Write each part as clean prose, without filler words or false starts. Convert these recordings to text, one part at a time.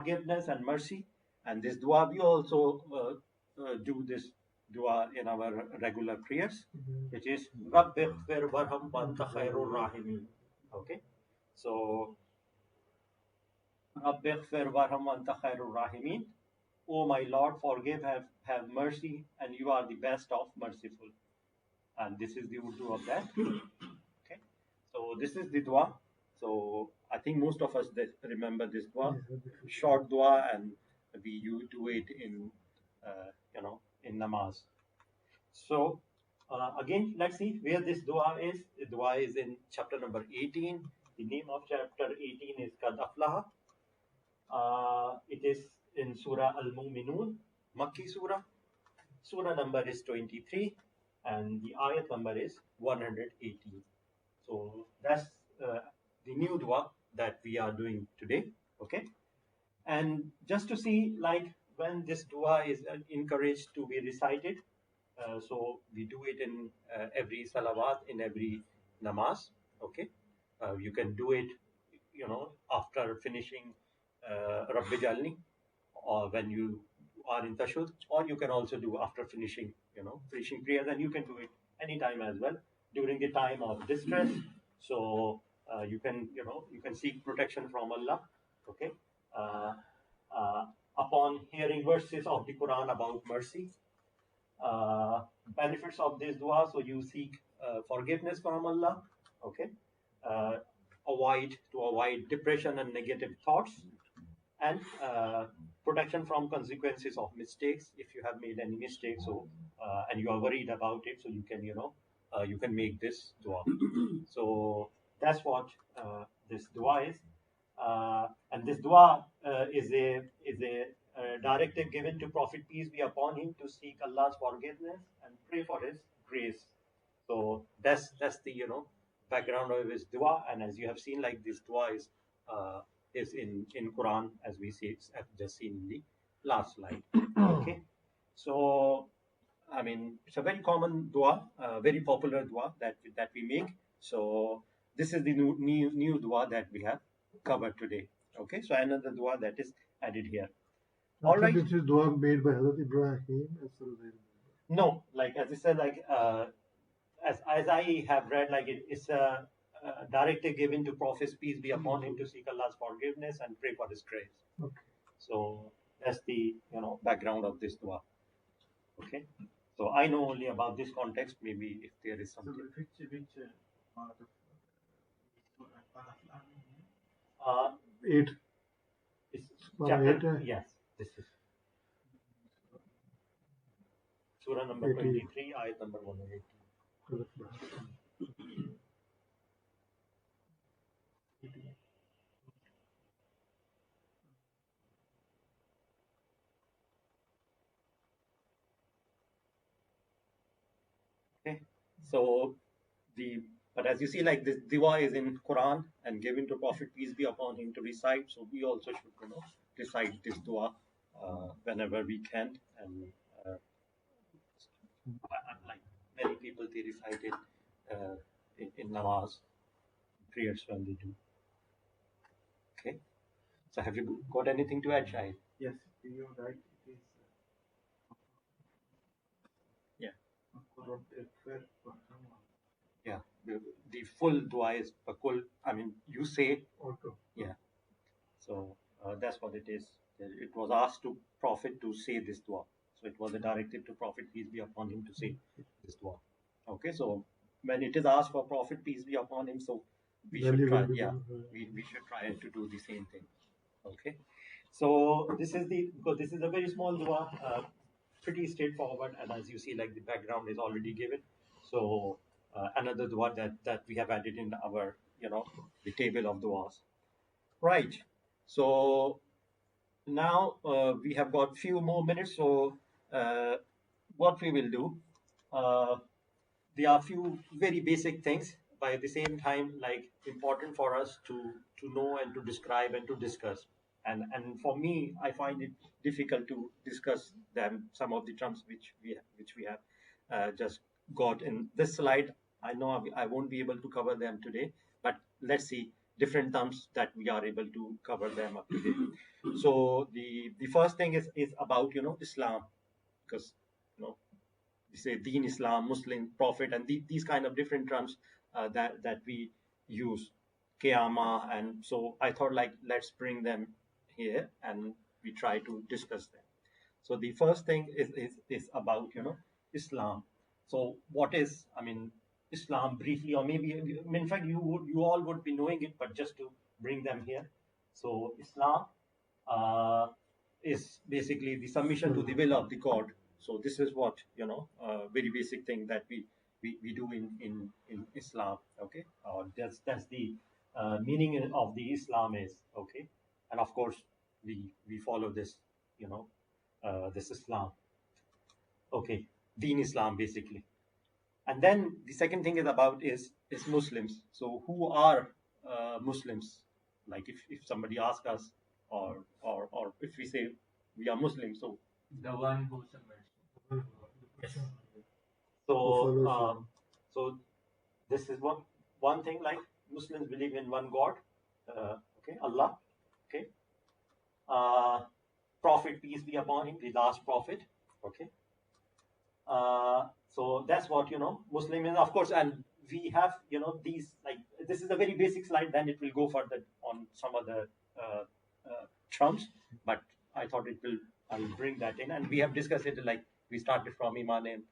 forgiveness and mercy. And this dua, we also do this dua in our regular prayers, which is Rabbi ighfir warham wa anta khairur rahimin. Okay, so Rabbi ighfir warham wa anta khairur rahimin. O my Lord, forgive, have mercy, and you are the best of merciful. And this is the Urdu of that. Okay, so this is the dua. So I think most of us remember this dua, short dua, and you do it in in namaz. So again, let's see where this dua is. The dua is in chapter number 18. The name of chapter 18 is Qad Aflaha. It is in Surah Al-Mu'minun, Makki Surah. Surah number is 23, and the ayat number is 118. So that's the new dua that we are doing today. Okay, and just to see like when this dua is encouraged to be recited, so we do it in every salawat, in every namaz. Okay, you can do it, after finishing Rabbi Jalni, or when you are in tashud, or you can also do after finishing, finishing prayers, and you can do it anytime as well during the time of distress. So you can seek protection from Allah. Okay, uh, uh, upon hearing verses of the Quran about mercy, uh, benefits of this dua. So you seek forgiveness from Allah. Okay, uh, avoid depression and negative thoughts, and protection from consequences of mistakes if you have made any mistakes. So and you are worried about it, so you can you can make this dua. So that's what this dua is, and this dua is a directive given to Prophet, peace be upon him, to seek Allah's forgiveness and pray for his grace. So that's the background of his dua. And as you have seen, like this dua is in Quran, as we see, have just seen in the last slide. Okay, so I mean, it's a very common dua, very popular dua that we make. So this is the new dua that we have covered today. Okay, so another dua that is added here. All right. This is dua made by Hazrat Ibrahim, as far as I remember. No, like as I said, like as I have read, like it's a directive given to Prophet, peace be upon him, to seek Allah's forgiveness and pray for his grace. Okay. So that's the background of this dua. Okay, so I know only about this context. Maybe if there is something. So which part of 8? It's Surah chapter. 8, Yes, this is Surah number 23, ayat number 180. Okay, so but as you see, like this dua is in Quran and given to Prophet, peace be upon him, to recite. So we also should recite this dua whenever we can. And like many people, they recite it in namaz prayers when they do. Okay, so have you got anything to add, Shahid? Yes, you're right. It is. Yeah. Fair. Yeah, the full dua is pakul. I mean, you say. Okay. Yeah. So that's what it is. It was asked to Prophet to say this dua. So it was a directive to Prophet, peace be upon him, to say this dua. Okay, so when it is asked for Prophet, peace be upon him, so we should try. Yeah, we should try to do the same thing. Okay, so because this is a very small dua, pretty straightforward, and as you see, like the background is already given. So another dua that we have added in our the table of duas. Right. So now we have got few more minutes. So what we will do, there are few very basic things, but at the same time, like important for us to know and to describe and to discuss. And for me, I find it difficult to discuss them. Some of the terms which we have just got in this slide. I know I won't be able to cover them today, but let's see. different terms that we are able to cover them up to date. So the first thing is about Islam, because we say Deen, Islam, Muslim, Prophet, and these kind of different terms that we use, Qiyamah, and so I thought like let's bring them here and we try to discuss them. So the first thing is about Islam. So what is Islam briefly, or maybe in fact you all would be knowing it, but just to bring them here. So Islam uh, is basically the submission to the will of the God. So this is what very basic thing that we do in Islam. Okay, that's the meaning of the Islam is okay, and of course we follow this this Islam. Okay, Deen Islam basically. And then the second thing is about is Muslims. So who are Muslims? Like if somebody asks us, or if we say we are Muslims, so The one who submits. yes. Who So follows Islam. so this is one thing, like Muslims believe in one God, okay, Allah, okay, Prophet, peace be upon him, the last prophet, okay. So that's what Muslim is, of course, and we have these, like, this is a very basic slide. Then it will go further on some other terms, but I thought I'll bring that in, and we have discussed it. Like we started from Imane,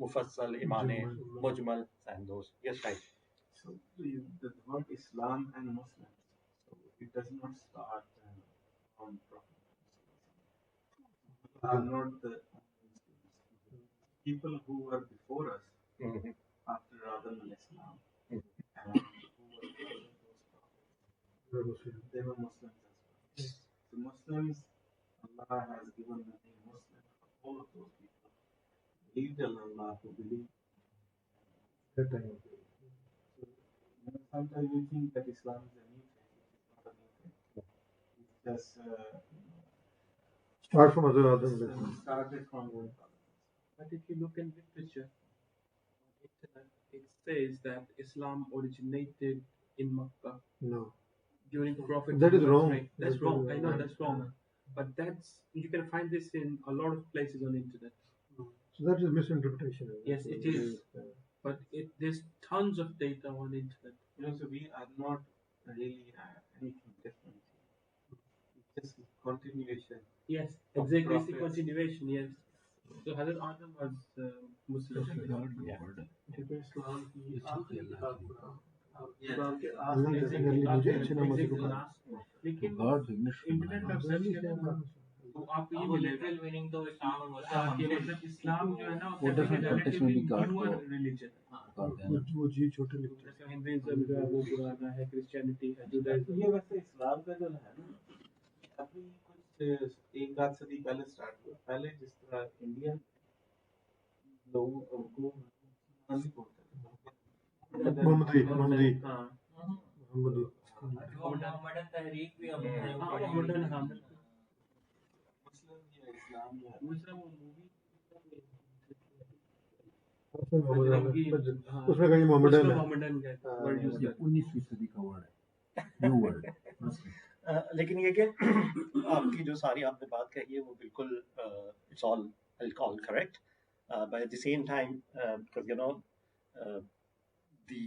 Mufassal, Imane, Mujmal, and those. Yes, right. So the word Islam and Muslims, so it does not start from Prophet. Are not the people who were before us Mhm. after Adam and Islam, Mhm. and who were following those prophets. They're Muslim. They were Muslims as well. So Muslims, Allah has given the name Muslim for all of those people. Believed in Allah, who believed. That time. So sometimes we think that Islam is a new thing. It's not a new thing. It's just Start from other Adam. started from one father. But if you look in literature, on internet, it says that Islam originated in Makkah No. during Prophet That is Muhammad's wrong. reign. That's That is wrong. I know wrong. that's wrong. But you can find this in a lot of places on internet. So that is misinterpretation. Yes, it is. But there's tons of data on internet. So we are not really anything different. It's just a continuation. Yes, Of exactly. It's the prophets. continuation. Yes. So Hazrat Adam was Muslim. Yeah. Allah definitely मुझे अच्छे नाम से पुकारा। लेकिन God ignition internet पर search करें तो आपको ये मिलेगा मीनिंग तो इस्लाम और कि मतलब इस्लाम जो है ना वो different context में भी God को न्यूअर रिलीजन पुकार देना। वो जी छोटे लिखते हैं। जैसे हिंदुइज्म जो है वो पुराना है, क्रिश्चियनिटी है, जुडाइज्म। ये वैसे इस्लाम का जो है ना, अभी कुछ एक आध सदी पहले स्टार्ट हुआ। पहले जिस तरह इंडियन लोगों को मुसलमान ही बोलते थे। मोहम्मदी हाँ मोहम्मदी मोहम्मदन तहरीक भी हम मॉडर्न हाँ मुस्लिम या इस्लाम जो है, दूसरा वो मूवी उसमें कहीं मोहम्मदन है। मोहम्मदन का वर्ड यूज ये 19वीं सदी का वर्ड है, न्यू वर्ड। लेकिन ये कि आपकी जो सारी आपने बात कही है वो बिल्कुल it's all correct, but at the same time because the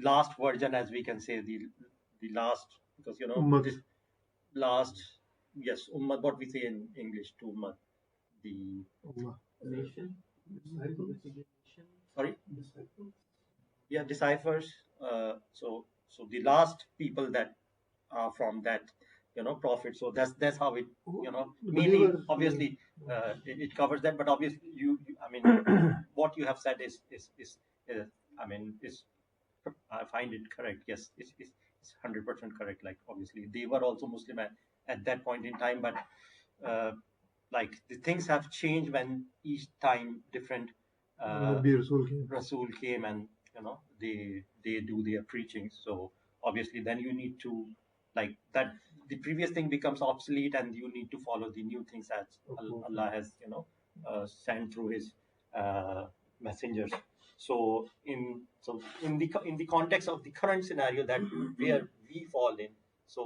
last version, as we can say, the last, because Ummah. this last, yes, ummah, what we say in English to ummah, the nation sorry, yeah, deciphers. So the last people that are from that prophet. So that's how it mainly Believers, obviously it covers that, but obviously I mean what you have said is I mean is I find it correct. Yes, it's 100% correct. Like obviously they were also Muslim at that point in time, but like the things have changed when each time different नबी रसूल के Rasul came and they do their preaching. So obviously then you need to, like, that the previous thing becomes obsolete and you need to follow the new things as Allah has sent through his messengers. So in the context of the current scenario that where we fall in. So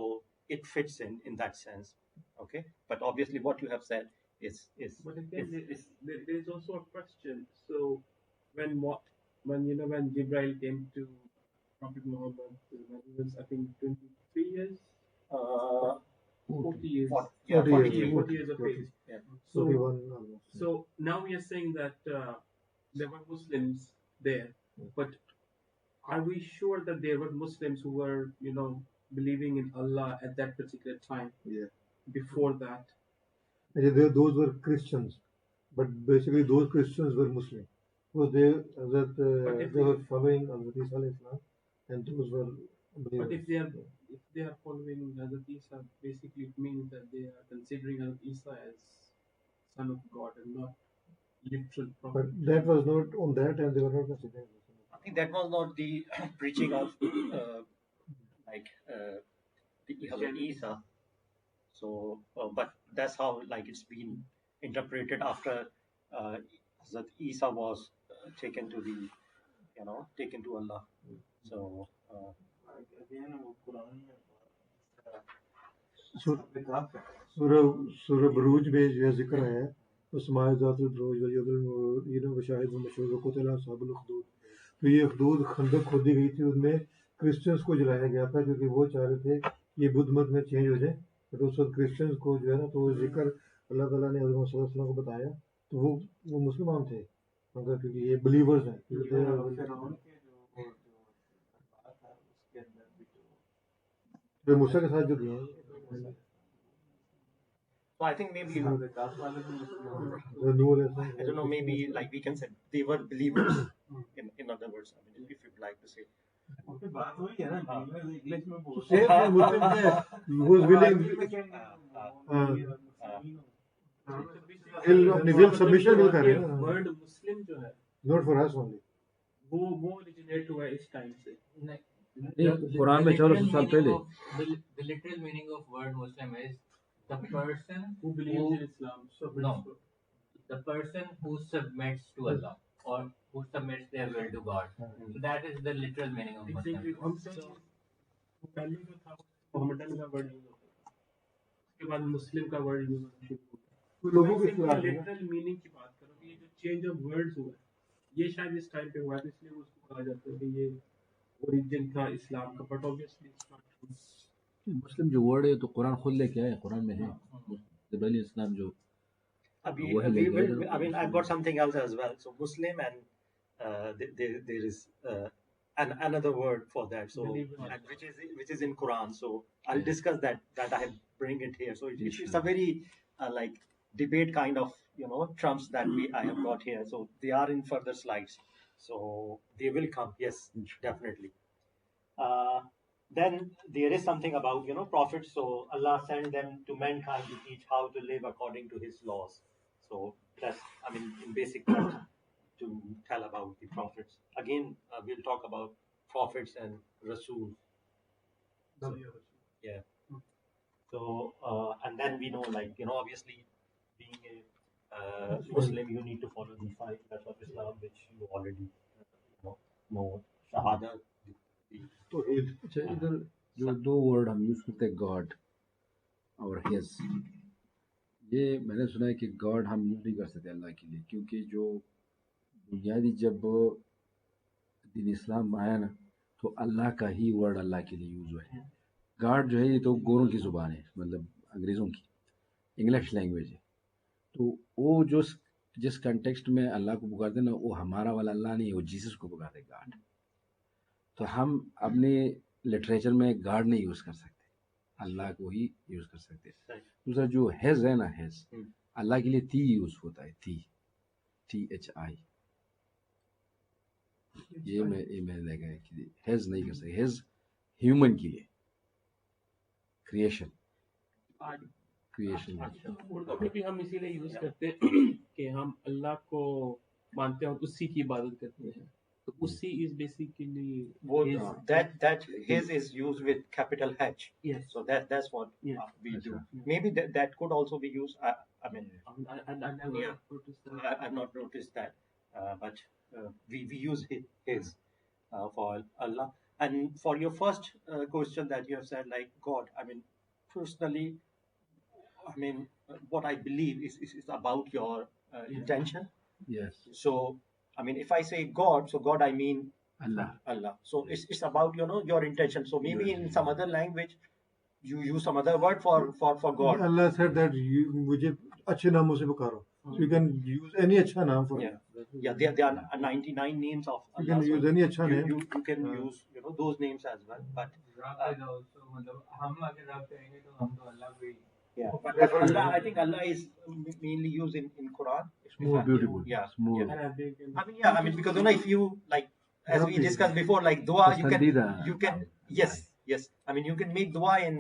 it fits in that sense. Okay, but obviously what you have said is But again, is there is also a question. So when what when when Jibril came to Prophet Muhammad, when he was, I think, 23 years, uh, 40 years, 40, 40 years. 40 years of age. Yeah. So 41 almost. so now we are saying that there were Muslims there, but are we sure that there were Muslims who were believing in Allah at that particular time? Yeah. Before that, Actually, those were Christians, but basically those Christians were Muslim. So But if they were following Hazrat Isa alayhi salam, and those were but believers. if they are following Hazrat Isa, basically it means that they are considering Hazrat Isa as son of God and not literal But prophet. that was not on that time. They were not considering. I think that was not the preaching of like the Hazrat Isa. So, but that's how like it's been interpreted after Hazrat Isa was taken to the taken to Allah. So again वो पुरानी Sur- किताब है सूरह बरूज में यह जिक्र है तो समाजातुल बरूज वल वशाहिद मशहूर वक़ुतिल असहाबुल उखदूद। तो ये उखदूद खंदक खोदी गई थी, उनमें क्रिश्चियंस को जलाया गया था क्योंकि वो चाह रहे थे कि बुद्ध मत में चेंज हो जाए। तो उस वक्त क्रिश्चियंस को जो है ना, तो वो जिक्र अल्लाह ताला ने हज़रत मोहम्मद सल्लल्लाहु अलैहि वसल्लम को बताया, तो वो मुसलमान थे, मगर क्योंकि ये बिलीवर्स हैं, क्योंकि फिरौन के जो दरबार था उसके अंदर भी वे मूसा के साथ जो गए हैं, so I think maybe किताब वाले भी मुसलमान जो new I don't know, maybe like we can say they were believers in other words. I mean, if you'd like to say. उनकी बात हुई है ना, इंग्लिश में बोल Same thing, Muslim थे, who is willing, अपनी will submission will कर रहे हैं, वर्ड मुस्लिम जो है not for us only. वो ओरिजिनेट हुआ है इस टाइम से। कुरान में 1400 साल पहले The literal meaning of word Muslim is the person who believes in Islam. So No. the person who submits to Allah or who submits their will to God. So that is the literal meaning of Muslim. Exactly. हम saying पहले जो था Mohammedan का word use होता था, उसके बाद मुस्लिम का वर्ड यूज होना शुरू हो गया। तो लोगों को इस्लाम है ना, लिटरल मीनिंग की बात करो कि ये जो चेंज ऑफ वर्ड्स हुआ है ये शायद इस टाइम पे हुआ है, तो इसलिए उसको कहा जाता है कि ये ओरिजिन था इस्लाम का, but obviously it's not true. मुस्लिम जो वर्ड है तो कुरान खुद लेके आए, कुरान में है जिब्राइल इस्लाम जो वो है लेके आए। I mean, I've got something else as well. So Muslim and there is another word for that. So and which is in Quran. So I'll discuss that I bring it here. So it's a very like debate kind of trumps that I have got here. So they are in further slides. So they will come. Yes, definitely. Then there is something about prophets. So Allah sent them to mankind to teach how to live according to His laws. So that's, I mean, in basic terms, to tell about the prophets. Again, we'll talk about prophets and Rasul. Yeah. So and then we know, like obviously, being a Muslim, you need to follow the 5 pillars of Islam, which you already know. Shahada. तो ईद अच्छा, इधर जो 2 word हम use करते हैं God और his, ये मैंने सुना है कि गॉड हम यूज नहीं कर सकते अल्लाह के लिए, क्योंकि जो बुनियादी जब दीन इस्लाम आया ना तो अल्लाह का ही वर्ड अल्लाह के लिए यूज हुआ है। गॉड जो है ये तो गोरों की ज़ुबान है, मतलब अंग्रेज़ों की, इंग्लिश लैंग्वेज है। तो वो जो जिस कंटेक्स्ट में अल्लाह को पुकारते हैं ना, वो हमारा वाला अल्लाह नहीं है, वो जीसस को पुकारते हैं गॉड। तो हम अपने लिटरेचर में गॉड नहीं यूज़ कर सकते, अल्लाह को ही यूज़ कर सकते हैं। दूसरा जो हैज़ है ना, हैज़ अल्लाह के लिए ती यूज़ होता है, THI। ये मैंने देखा है कि हैज़ नहीं कर सकते, हैज़ ह्यूमन के लिए क्रिएशन उर्दू में भी हम इसीलिए यूज करते हैं कि हम अल्लाह को मानते हैं और उसी की इबादत करते हैं। तो उसी is basically that his is used with capital H. Yes. So that's what we do. Maybe that could also be used. I mean, I never noticed that. I've not noticed that, but we use his for Allah. And for your first question that you have said, like God, I mean, personally, I mean, what I believe is about your intention. Yes. So, I mean, if I say God, so God, I mean Allah. Allah. So it's about your intention. So maybe in some other language you use some other word for God. Allah said that मुझे अच्छे नामों से पुकारो. So you can use any अच्छा नाम for Yeah. it. Yeah, there are 99 names of You Allah. can use any अच्छा you, name. you can use those names as well. But रब is also मतलब हम अगर रब कहेंगे तो हम तो अल्लाह को ही yeah, but Allah, I think Allah is mainly used in Quran. It's more beautiful. Yeah. It's more Yeah. Arabic and I mean, yeah, I mean, because if you like, as we Rabbi. discussed before, like dua, you Pasandida. can, yes. I mean, you can make dua in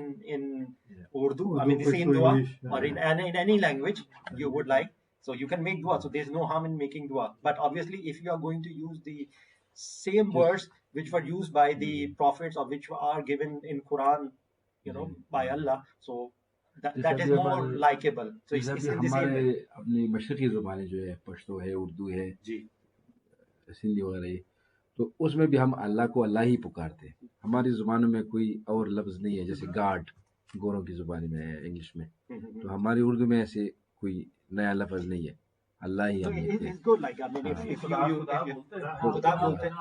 Urdu. I Urdu, mean, the same Pashto, dua, English, or in any language you would like. So you can make dua. So there's no harm in making dua. But obviously, if you are going to use the same words which were used by the prophets or which are given in Quran, by Allah, so that is more likable. So it's जैसे in अभी the same हमारे way. अपनी मशरकी ज़ुबानें जो है पश्तो है उर्दू है जी. सिंधी वगैरह ये, तो उसमें भी हम अल्लाह को अल्लाह ही पुकारते हैं. हमारी ज़ुबानों में कोई और लफ्ज़ नहीं है, जैसे गाड गोरों की ज़ुबान में है इंग्लिश में, तो हमारी उर्दू में ऐसे कोई नया लफ्ज़ नहीं है. अल्लाह ही So हम लिखते हैं. it's good. Like I mean, if you खुदा बोलते हैं.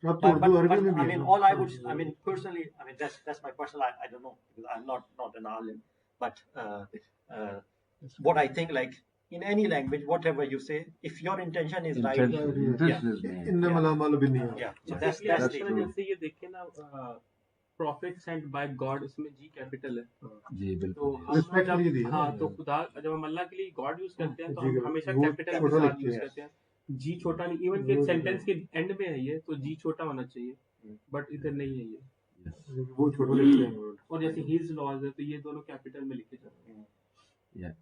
अब तो But उर्दू अरबी में I भी mean, है. all I would, I mean, personally, I mean, that's my personal. I don't know because I'm not an alim, but what I think, like in any language, whatever you say, if your intention is right, Intention is main. इन्नम अल-अमालु बिन्नियात. yeah. So Basically, that's अगर the जैसे ये देखें ना profit sent by God, इसमें G capital है. जी तो बिल्कुल. हम Respect के लिए दी जब है ना. हाँ तो खुदा जब हम अल्लाह के लिए गॉड यूज करते हैं तो जी, हम हमेशा वो कैपिटल के छोटा साथ लिखते यूज हैं. करते हैं. जी छोटा नहीं, इवन वो के तो सेंटेंस के एंड में है ये तो जी छोटा होना चाहिए, बट इधर नहीं है ये. वो छोटा लिखते हैं. और जैसे हिज लॉज है तो ये दोनों कैपिटल में लिखे जाते हैं. Yeah.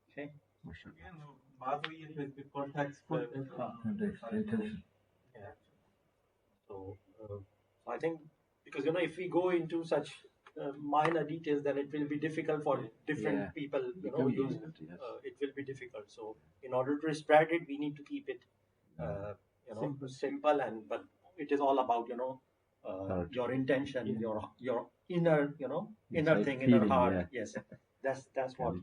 okay. माशाल्लाह. बात हुई है फिर context Context, intention. Yeah. So I think because if we go into such minor details, then it will be difficult for different Yeah. people. Become Use, difficult, yes. it will be difficult. So in order to spread it, we need to keep it, simple but it is all about Heart. your intention, your inner inner Inside thing, inner feeling, heart. yeah. Yes, that's what